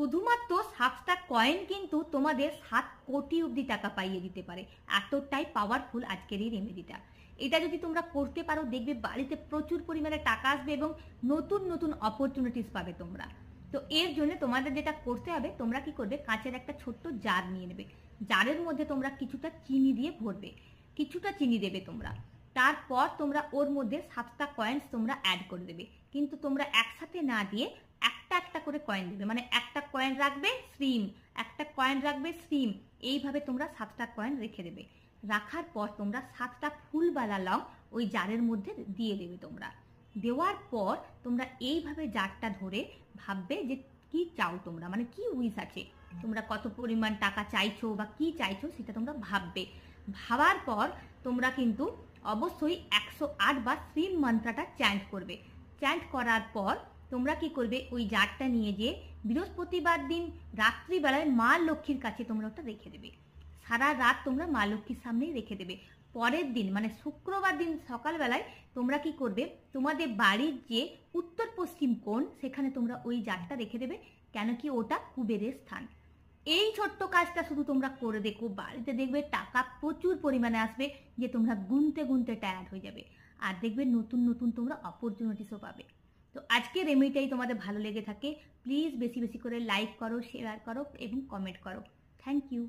শুধুমাত্র 7টা কয়েন কিন্তু তোমাদের 7 কোটি অব্দি টাকা পাইয়ে দিতে পারে। এতটাই পাওয়ারফুল আজকের এই রেমেডিটা। এটা যদি তোমরা করতে পারো দেখবে বাড়িতে প্রচুর পরিমাণে টাকা আসবে এবং নতুন নতুন অপরচুনিটিস পাবে তোমরা। তো এর জন্য তোমাদের যেটা করতে হবে, তোমরা কি করবে, কাঁচের একটা ছোট্ট জার নিয়ে নেবে। জারের মধ্যে তোমরা কিছুটা চিনি দিয়ে ভরবে, কিছুটা চিনি দেবে তোমরা। তারপর তোমরা ওর মধ্যে 7টা কয়েন্স তোমরা অ্যাড করে দেবে, কিন্তু তোমরা একসাথে না দিয়ে একটা একটা করে কয়েন দেবে। মানে একটা কয়েন রাখবে শ্রীম, একটা কয়েন রাখবে শ্রীম, এইভাবে তোমরা 7টা কয়েন রেখে দেবে। রাখার পর তোমরা 7টা ফুলবালা লং ওই জারের মধ্যে দিয়ে দেবে তোমরা। দেওয়ার পর তোমরা এইভাবে জারটা ধরে ভাববে যে কি চাও তোমরা, মানে কি উইশ আছে, তোমরা কত পরিমাণ টাকা চাইছো বা কি চাইছো সেটা তোমরা ভাববে। ভাবার পর তোমরা কিন্তু অবশ্যই 108 বার শ্রীম মন্ত্রটা চ্যান্ট করবে। চ্যান্ট করার পর তোমরা কি করবে, ওই জারটা নিয়ে গিয়ে বৃহস্পতিবার দিন রাত্রিবেলায় মা লক্ষ্মীর কাছে তোমরা ওটা রেখে দেবে। সারা রাত তোমরা মা লক্ষ্মীর সামনেই রেখে দেবে। পরের দিন মানে শুক্রবার দিন সকালবেলায় তোমরা কি করবে, তোমাদের বাড়ির যে উত্তর পশ্চিম কোণ সেখানে তোমরা ওই জারটা রেখে দেবে, কেন কি ওটা কুবেরের স্থান। এই ছোট্ট কাজটা শুধু তোমরা করে দেখো, বাড়িতে দেখবে টাকা প্রচুর পরিমাণে আসবে, যে তোমরা গুনতে গুনতে টায়ার্ড হয়ে যাবে। আর দেখবে নতুন নতুন তোমরা অপরচুনিটিসও পাবে। তো আজকের রেমেডিটাই তোমাদের ভালো লেগে থাকে, প্লিজ বেশি বেশি করে লাইক করো, শেয়ার করো এবং কমেন্ট করো। Thank you.